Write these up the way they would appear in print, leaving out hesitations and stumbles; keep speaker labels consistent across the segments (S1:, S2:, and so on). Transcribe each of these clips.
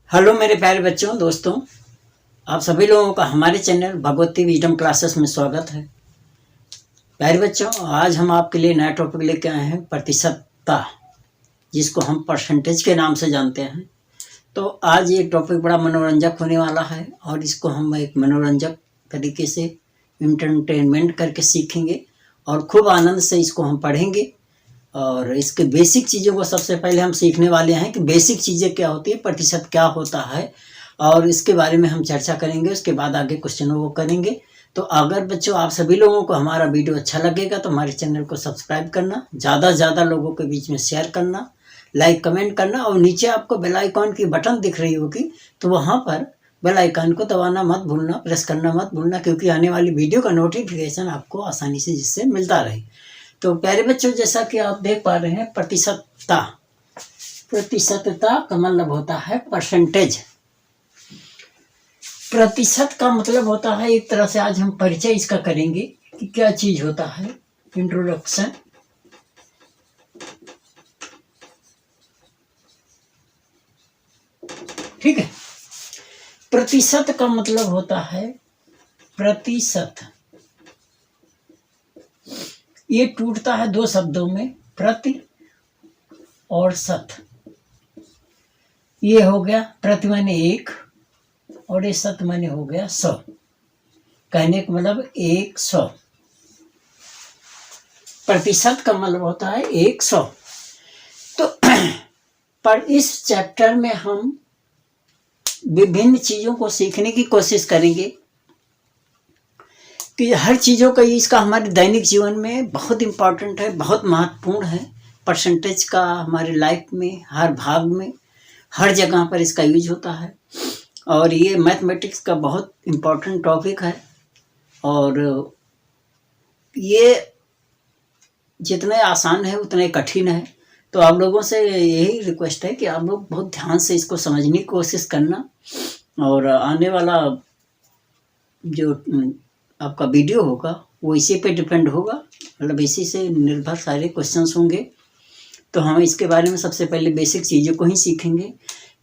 S1: Hello मेरे प्यारे बच्चों दोस्तों, आप सभी लोगों का हमारे चैनल भगवती विजडम क्लासेस में स्वागत है। प्यारे बच्चों, आज हम आपके लिए नया टॉपिक लेके आए हैं प्रतिशतता, जिसको हम परसेंटेज के नाम से जानते हैं। तो आज ये टॉपिक बड़ा मनोरंजक होने वाला है और इसको हम एक मनोरंजक तरीके से इंटरटेनमेंट करके सीखेंगे और खूब आनंद से इसको हम पढ़ेंगे। और इसके बेसिक चीज़ों को सबसे पहले हम सीखने वाले हैं कि बेसिक चीज़ें क्या होती है, प्रतिशत क्या होता है, और इसके बारे में हम चर्चा करेंगे। उसके बाद आगे क्वेश्चनों को करेंगे। तो अगर बच्चों आप सभी लोगों को हमारा वीडियो अच्छा लगेगा तो हमारे चैनल को सब्सक्राइब करना, ज़्यादा से ज़्यादा लोगों के बीच में शेयर करना, लाइक कमेंट करना, और नीचे आपको बेल आइकॉन की बटन दिख रही होगी तो वहाँ पर बेल आइकन को दबाना मत भूलना, प्रेस करना मत भूलना, क्योंकि आने वाली वीडियो का नोटिफिकेशन आपको आसानी से जिससे मिलता रहे। तो प्यारे बच्चों, जैसा कि आप देख पा रहे हैं, प्रतिशतता का मतलब होता है परसेंटेज। प्रतिशत का मतलब होता है, एक तरह से आज हम परिचय इसका करेंगे कि क्या चीज होता है, इंट्रोडक्शन। ठीक है। प्रतिशत का मतलब होता है प्रतिशत। ये टूटता है दो शब्दों में, प्रति और शत। ये हो गया प्रति माने एक और ये शत माने हो गया 100। कहने का मतलब 100। प्रतिशत का मतलब होता है 100। तो पर इस चैप्टर में हम विभिन्न चीजों को सीखने की कोशिश करेंगे कि हर चीज़ों का इसका हमारे दैनिक जीवन में बहुत इम्पोर्टेंट है, बहुत महत्वपूर्ण है। परसेंटेज का हमारे लाइफ में हर भाग में, हर जगह पर इसका यूज होता है। और ये मैथमेटिक्स का बहुत इम्पोर्टेंट टॉपिक है। और ये जितने आसान है उतने कठिन है। तो आप लोगों से यही रिक्वेस्ट है कि आप लोग बहुत ध्यान से इसको समझने की कोशिश करना। और आने वाला जो आपका वीडियो होगा वो इसी पे डिपेंड होगा, मतलब इसी से निर्भर सारे क्वेश्चंस होंगे। तो हम इसके बारे में सबसे पहले बेसिक चीज़ों को ही सीखेंगे।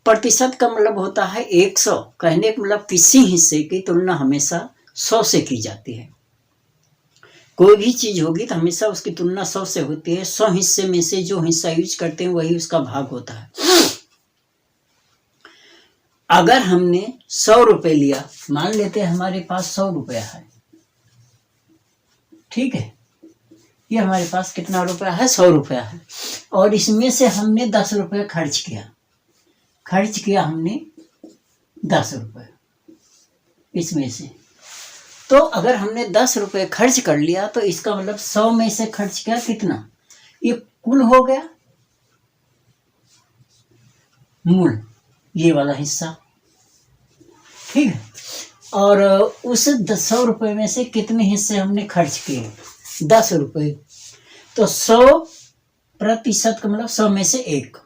S1: प्रतिशत का मतलब होता है 100। कहने का मतलब किसी हिस्से की तुलना हमेशा 100 से की जाती है। कोई भी चीज़ होगी तो हमेशा उसकी तुलना 100 से होती है। 100 हिस्से में से जो हिस्सा यूज करते हैं वही उसका भाग होता है। अगर हमने 100 रुपये लिया, मान लेते हैं हमारे पास 100 रुपया है, ठीक है। ये हमारे पास कितना रुपया है, 100 रुपया है। और इसमें से हमने 10 रुपये खर्च किया हमने 10 रुपये इसमें से। तो अगर हमने 10 रुपये खर्च कर लिया तो इसका मतलब 100 में से खर्च किया कितना, ये कुल हो गया मूल, ये वाला हिस्सा, ठीक है। और उस 100 रुपये में से कितने हिस्से हमने खर्च किए, 10 रुपये। तो 100% का मतलब 100 में से 1।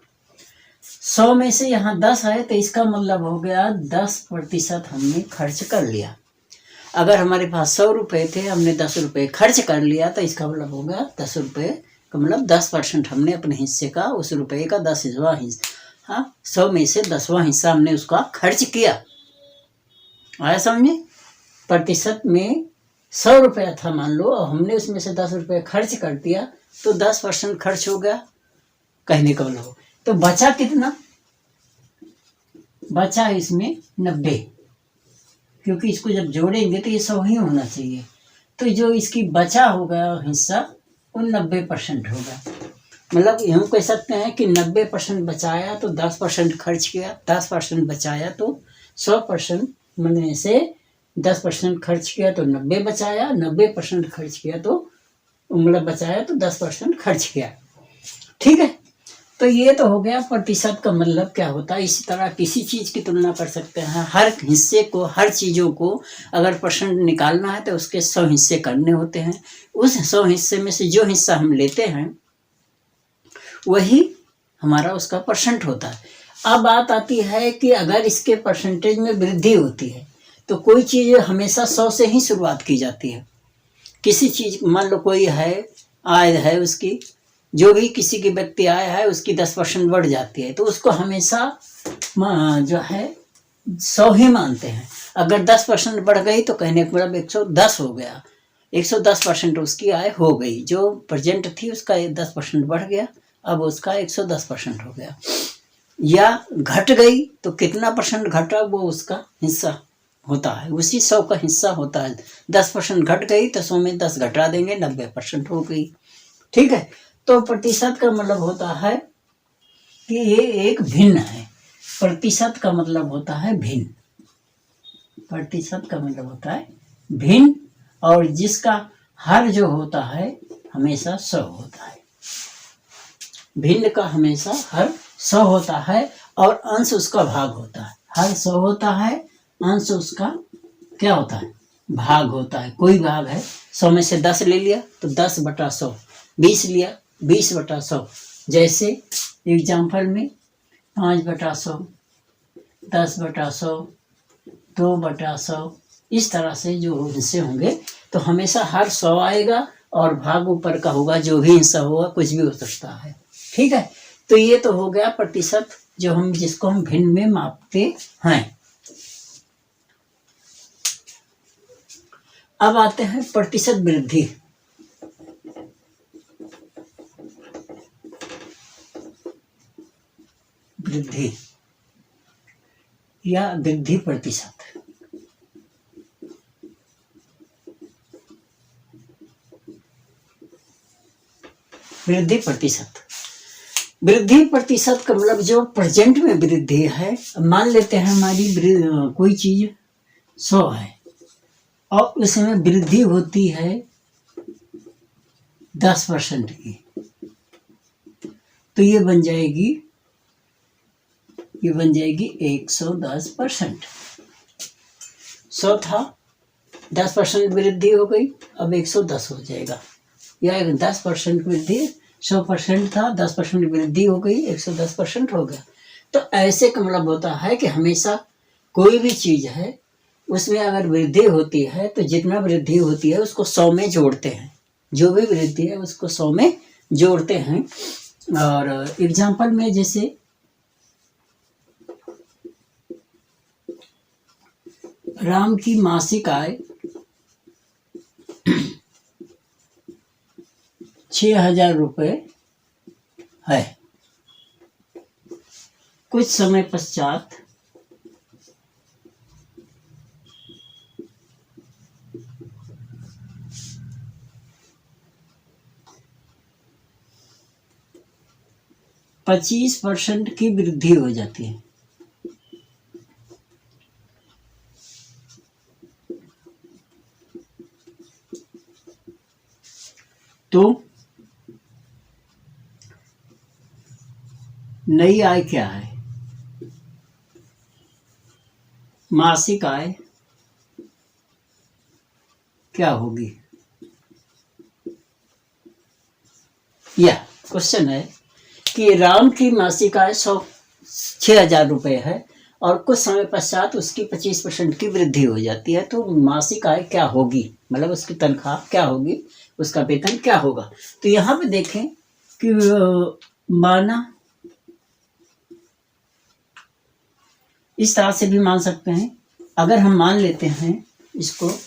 S1: 100 में से यहाँ 10 है तो इसका मतलब हो गया 10% हमने खर्च कर लिया। अगर हमारे पास 100 रुपये थे, हमने 10 रुपये खर्च कर लिया तो इसका मतलब हो गया 10 रुपये का मतलब 10% हमने अपने हिस्से का, उस रुपये का 10वां हिस्सा, हाँ, 100 में से 10वां हिस्सा हमने उसका खर्च किया। आया समझे। प्रतिशत में 100 रुपया था मान लो, और हमने उसमें से 10 रुपये खर्च कर दिया तो 10% खर्च हो गया, कहने का मतलब। तो बचा कितना, बचा इसमें 90, क्योंकि इसको जब जोड़ेंगे तो ये 100 ही होना चाहिए। तो जो इसकी बचा होगा हिस्सा वो 90% होगा। मतलब हम कह सकते हैं कि 90% बचाया तो 10% खर्च किया, 10% बचाया तो 100% में से 10% खर्च किया तो 90 बचाया, 90% खर्च किया तो मतलब बचाया तो 10% खर्च किया, ठीक है। तो ये तो हो गया प्रतिशत का मतलब क्या होता है। इसी तरह किसी चीज़ की तुलना कर सकते हैं। हर हिस्से को, हर चीज़ों को अगर परसेंट निकालना है तो उसके 100 हिस्से करने होते हैं। उस 100 हिस्से में से जो हिस्सा हम लेते हैं वही हमारा उसका परसेंट होता है। अब बात आती है कि अगर इसके परसेंटेज में वृद्धि होती है तो कोई चीज़ हमेशा 100 से ही शुरुआत की जाती है। किसी चीज़, मान लो कोई है, आय है उसकी जो भी किसी के व्यक्ति आया है उसकी 10% बढ़ जाती है, तो उसको हमेशा जो है 100 ही मानते हैं। अगर 10% बढ़ गई तो कहने का मतलब 110 हो गया, 110% उसकी आय हो गई। जो प्रेजेंट थी उसका 10% बढ़ गया, अब उसका 110% हो गया। या घट गई तो कितना परसेंट घटा वो उसका हिस्सा होता है, उसी 100 का हिस्सा होता है। 10% घट गई तो 100 में 10 घटा देंगे, 90% हो गई। ठीक है, तो प्रतिशत का मतलब होता है कि ये एक भिन्न है। प्रतिशत का मतलब होता है भिन्न, प्रतिशत का मतलब होता है भिन्न, और जिसका हर जो होता है हमेशा 100 होता है। भिन्न का हमेशा हर 100 होता है और अंश उसका भाग होता है। हर 100 होता है, अंश उसका क्या होता है, भाग होता है। कोई भाग है, 100 में से 10 ले लिया तो 10/100, 20 लिया 20/100। जैसे एग्जाम्पल में 5/100, 10/100, 2/100, इस तरह से जो हिस्से होंगे तो हमेशा हर 100 आएगा और भाग ऊपर का होगा, जो भी हिस्सा होगा, कुछ भी हो सकता है। ठीक है, तो ये तो हो गया प्रतिशत, जो हम जिसको हम भिन्न में मापते हैं। अब आते हैं प्रतिशत वृद्धि। वृद्धि या वृद्धि प्रतिशत। वृद्धि प्रतिशत, वृद्धि प्रतिशत का मतलब जो प्रेजेंट में वृद्धि है। मान लेते हैं हमारी कोई चीज 100 है और उसमें वृद्धि होती है 10% की, तो ये बन जाएगी 110%। 100 था, 10% वृद्धि हो गई, अब 110 हो जाएगा। या 10% वृद्धि, 100% था, 10% वृद्धि हो गई, 110% हो गया। तो ऐसे का मतलब होता है कि हमेशा कोई भी चीज है उसमें अगर वृद्धि होती है तो जितना वृद्धि होती है उसको 100 में जोड़ते हैं। जो भी वृद्धि है उसको 100 में जोड़ते हैं। और एग्जाम्पल में जैसे राम की मासिक आय 6,000 रुपये है। कुछ समय पश्चात %25 की वृद्धि हो जाती है। तो नई आय क्या है, मासिक आय क्या होगी। यह क्वेश्चन है कि राम की मासिक आय 6,000 रुपये है और कुछ समय पश्चात उसकी 25% की वृद्धि हो जाती है, तो मासिक आय क्या होगी, मतलब उसकी तनख्वाह क्या होगी, उसका वेतन क्या होगा। तो यहाँ पे देखें कि माना इस तरह से भी मान सकते हैं। अगर हम मान लेते हैं इसको,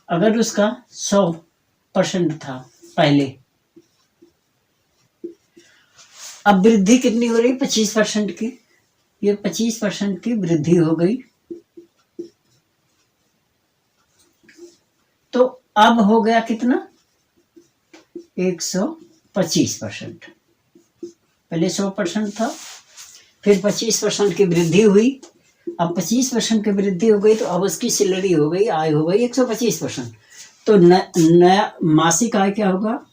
S1: अगर उसका 100% था पहले, अब वृद्धि कितनी हो रही, 25% की। ये 25% की वृद्धि हो गई, तो अब हो गया कितना, 125%। पहले 100% था, फिर 25% की वृद्धि हुई। अब 25% की वृद्धि हो गई तो अब उसकी सैलरी हो गई, आय हो गई 125%। तो नया मासिक आय क्या होगा,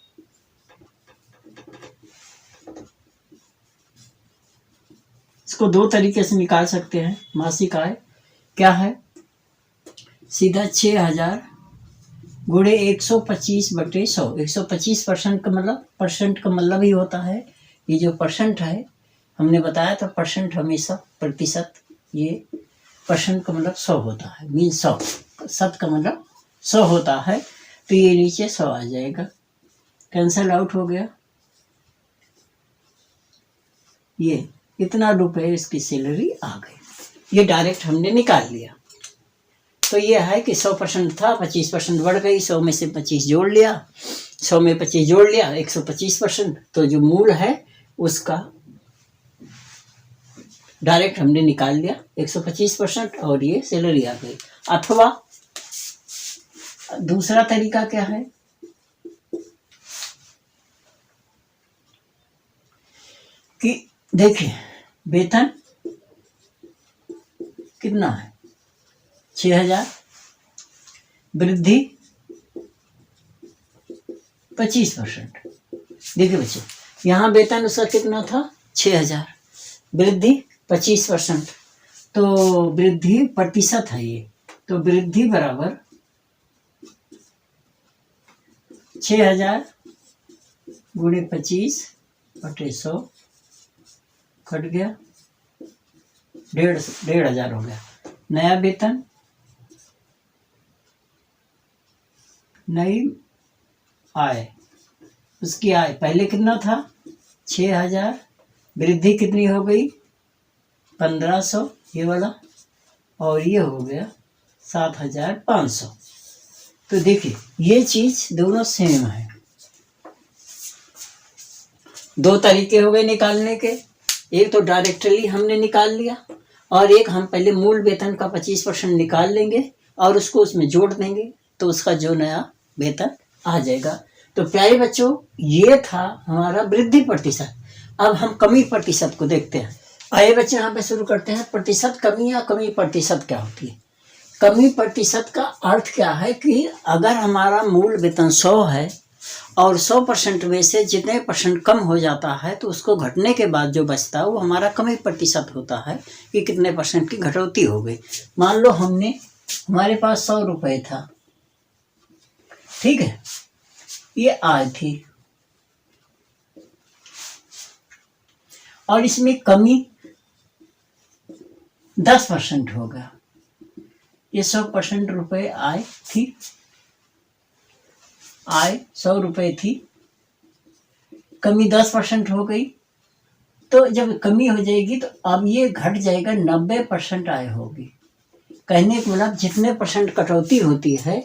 S1: इसको दो तरीके से निकाल सकते हैं। मासिक आय क्या है, सीधा 6,000 गुणे 125/100। 125% का मतलब, परसेंट का मतलब ही होता है, ये जो परसेंट है हमने बताया था, परसेंट हमेशा प्रतिशत, ये परसेंट का मतलब 100 होता है, मीन 100, शत का मतलब 100 होता है, तो ये नीचे 100 आ जाएगा। कैंसल आउट हो गया। ये इतना रुपए इसकी सैलरी आ गई, ये डायरेक्ट हमने निकाल लिया। तो ये है कि 100% था, 25% बढ़ गई, 100 में से 25 जोड़ लिया, 100 में 25 जोड़ लिया, 125%। तो जो मूल है उसका डायरेक्ट हमने निकाल लिया 125% और ये सैलरी आ गई। अथवा दूसरा तरीका क्या है कि देखिए वेतन कितना है 6000, वृद्धि 25%। देखिए बच्चे यहाँ वेतन उसका कितना था 6000, वृद्धि 25%। तो वृद्धि प्रतिशत है ये, तो वृद्धि बराबर 6000 गुणे 25/100 कट गया, 1,500 हो गया। नया वेतन, नई आय, उसकी आय पहले कितना था 6000, वृद्धि कितनी हो गई 1500 ये वाला, और ये हो गया 7500। तो देखिए ये चीज दोनों सेम है। दो तरीके हो गए निकालने के, एक तो डायरेक्टली हमने निकाल लिया और एक हम पहले मूल वेतन का 25% निकाल लेंगे और उसको उसमें जोड़ देंगे तो उसका जो नया वेतन आ जाएगा। तो प्यारे बच्चों ये था हमारा वृद्धि प्रतिशत। अब हम कमी प्रतिशत को देखते हैं। आइए बच्चे यहाँ पे शुरू करते हैं। प्रतिशत कमी या कमी प्रतिशत क्या होती है? कमी प्रतिशत का अर्थ क्या है कि अगर हमारा मूल वेतन 100 है और 100% में से जितने परसेंट कम हो जाता है तो उसको घटने के बाद जो बचता है वो हमारा कमी प्रतिशत होता है कि कितने परसेंट की घटौती हो गई। मान लो हमारे पास 100 रुपये था, ठीक है, ये आय थी और इसमें कमी 10% हो गया। ये 100% रुपये आय थी, आय 100 रुपये थी, कमी 10% हो गई। तो जब कमी हो जाएगी तो अब ये घट जाएगा, 90% आय होगी। कहने का मतलब जितने परसेंट कटौती होती है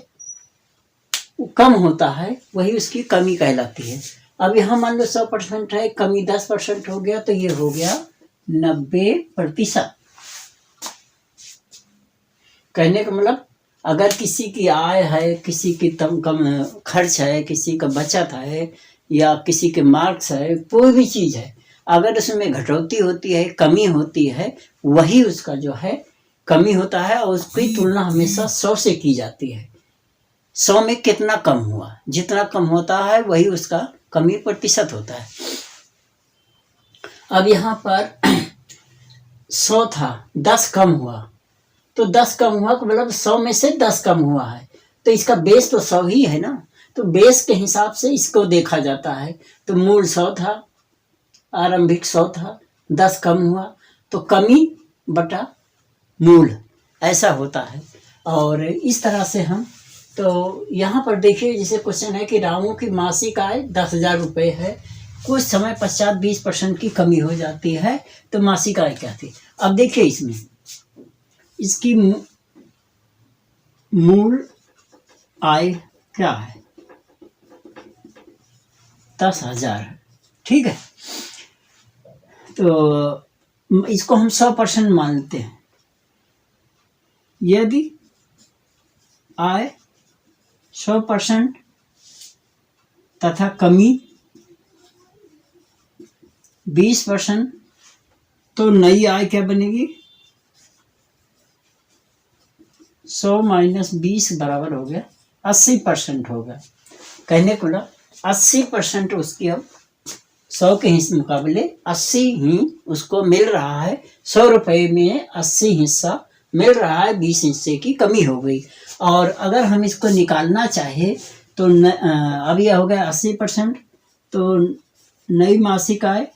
S1: वो कम होता है, वही उसकी कमी कहलाती है। अब यहाँ मान लो 100% है, कमी 10% हो गया तो ये हो गया 90%। कहने का मतलब अगर किसी की आय है, किसी की कम खर्च है, किसी का बचत है या किसी के मार्क्स है, कोई भी चीज़ है, अगर उसमें घटौती होती है, कमी होती है, वही उसका जो है कमी होता है और उसकी तुलना हमेशा 100 से की जाती है। 100 में कितना कम हुआ, जितना कम होता है वही उसका कमी प्रतिशत होता है। अब यहाँ पर 100 था, 10 कम हुआ, तो 10 कम हुआ तो मतलब 100 में से 10 कम हुआ है, तो इसका बेस तो 100 ही है ना, तो बेस के हिसाब से इसको देखा जाता है। तो मूल 100 था, आरंभिक 100 था, 10 कम हुआ तो कमी बटा मूल, ऐसा होता है। और इस तरह से हम, तो यहाँ पर देखिए जैसे क्वेश्चन है कि रामू की मासिक आय 10,000 रुपये है, कुछ समय पश्चात 20% की कमी हो जाती है तो मासिक आय क्या थी। अब देखिए इसमें इसकी मूल आय क्या है 10,000 है, ठीक है। तो इसको हम 100% मानते हैं। यदि आय 100% तथा कमी 20%, तो नई आय क्या बनेगी 100 माइनस 20 बराबर हो गया 80% होगा। कहने को ना 80% उसकी अब 100 के मुकाबले 80 ही उसको मिल रहा है। 100 रुपये में 80 हिस्सा मिल रहा है, 20 हिस्से की कमी हो गई। और अगर हम इसको निकालना चाहे तो अब यह हो गया 80%, तो नई मासिक आय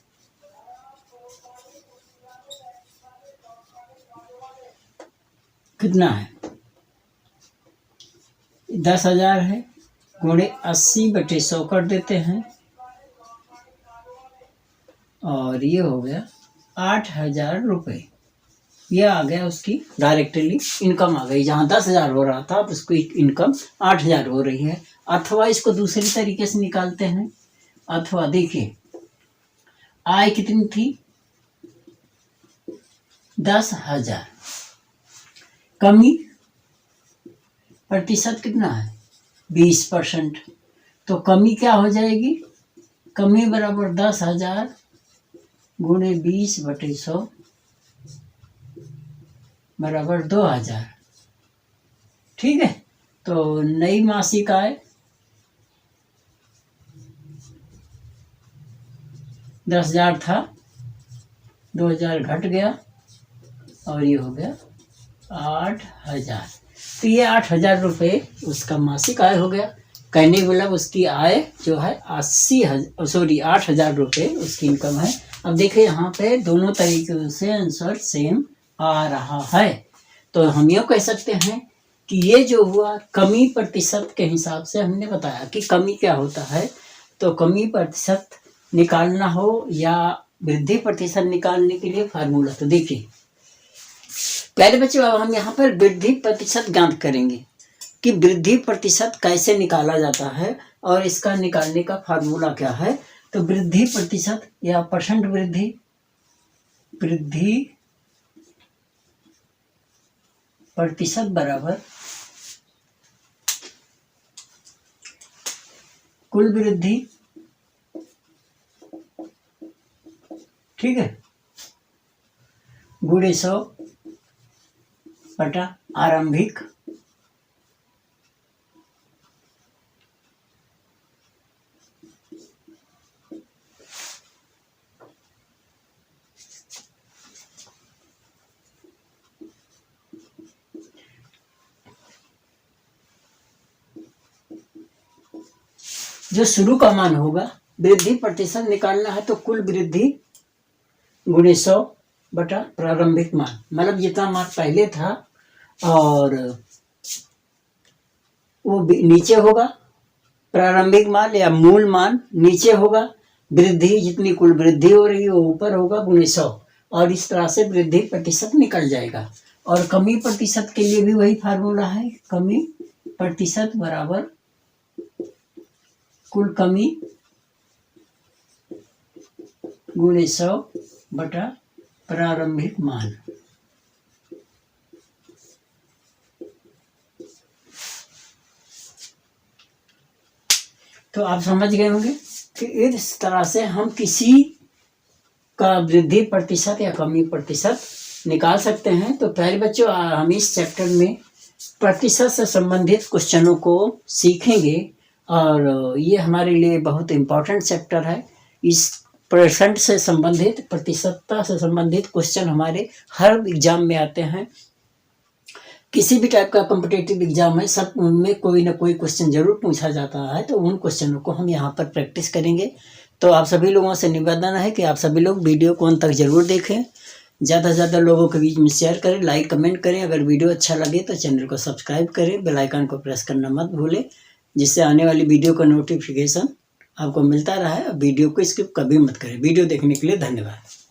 S1: कितना है 10,000 है, गुणे 80/100 कर देते हैं और ये हो गया 8,000 रुपये। ये आ गया उसकी डायरेक्टली इनकम आ गई। जहाँ 10,000 हो रहा था अब उसको इनकम 8,000 हो रही है। अथवा इसको दूसरी तरीके से निकालते हैं। अथवा देखिए आय कितनी थी 10,000, कमी प्रतिशत कितना है 20%। तो कमी क्या हो जाएगी, कमी बराबर 10,000 गुणे 20/100 बराबर 2,000। ठीक है, तो नई मासिक आय 10,000 था, 2,000 घट गया और ये हो गया 8,000। तो ये 8,000 रुपये उसका मासिक आय हो गया। कहने वाला उसकी आय जो है 8,000 रुपये उसकी इनकम है। अब देखिए यहाँ पे दोनों तरीके से आंसर सेम आ रहा है। तो हम ये कह सकते हैं कि ये जो हुआ कमी प्रतिशत के हिसाब से हमने बताया कि कमी क्या होता है। तो कमी प्रतिशत निकालना हो या वृद्धि प्रतिशत निकालने के लिए फार्मूला, तो देखिए पहले बच्चों अब हम यहाँ पर वृद्धि प्रतिशत ज्ञात करेंगे कि वृद्धि प्रतिशत कैसे निकाला जाता है और इसका निकालने का फार्मूला क्या है। तो वृद्धि प्रतिशत या परसेंट वृद्धि प्रतिशत बराबर कुल वृद्धि, ठीक है, गुणे 100 बटा आरंभिक जो शुरू का मान होगा। वृद्धि प्रतिशत निकालना है तो कुल वृद्धि गुणे 100 बटा प्रारंभिक मान, मतलब जितना मान पहले था और वो नीचे होगा, प्रारंभिक मान या मूल मान नीचे होगा, वृद्धि जितनी कुल वृद्धि हो रही है वो ऊपर होगा गुणे 100, और इस तरह से वृद्धि प्रतिशत निकल जाएगा। और कमी प्रतिशत के लिए भी वही फार्मूला है, कमी प्रतिशत बराबर कुल कमी गुणे 100 बटा प्रारंभिक मान। तो आप समझ गए होंगे कि इस तरह से हम किसी का वृद्धि प्रतिशत या कमी प्रतिशत निकाल सकते हैं। तो पहले बच्चों हम इस चैप्टर में प्रतिशत से संबंधित क्वेश्चनों को सीखेंगे और ये हमारे लिए बहुत इम्पोर्टेंट चैप्टर है। इस परसेंट से संबंधित, प्रतिशतता से संबंधित क्वेश्चन हमारे हर एग्जाम में आते हैं। किसी भी टाइप का कॉम्पिटिटिव एग्जाम है, सब उनमें कोई ना कोई क्वेश्चन जरूर पूछा जाता है। तो उन क्वेश्चनों को हम यहाँ पर प्रैक्टिस करेंगे। तो आप सभी लोगों से निवेदन है कि आप सभी लोग वीडियो को अंत तक जरूर देखें, ज़्यादा से ज़्यादा लोगों के बीच में शेयर करें, लाइक कमेंट करें। अगर वीडियो अच्छा लगे तो चैनल को सब्सक्राइब करें, बेल आइकन को प्रेस करना मत भूलें, जिससे आने वाली वीडियो का नोटिफिकेशन आपको मिलता रहा है। वीडियो को स्किप कभी मत करें। वीडियो देखने के लिए धन्यवाद।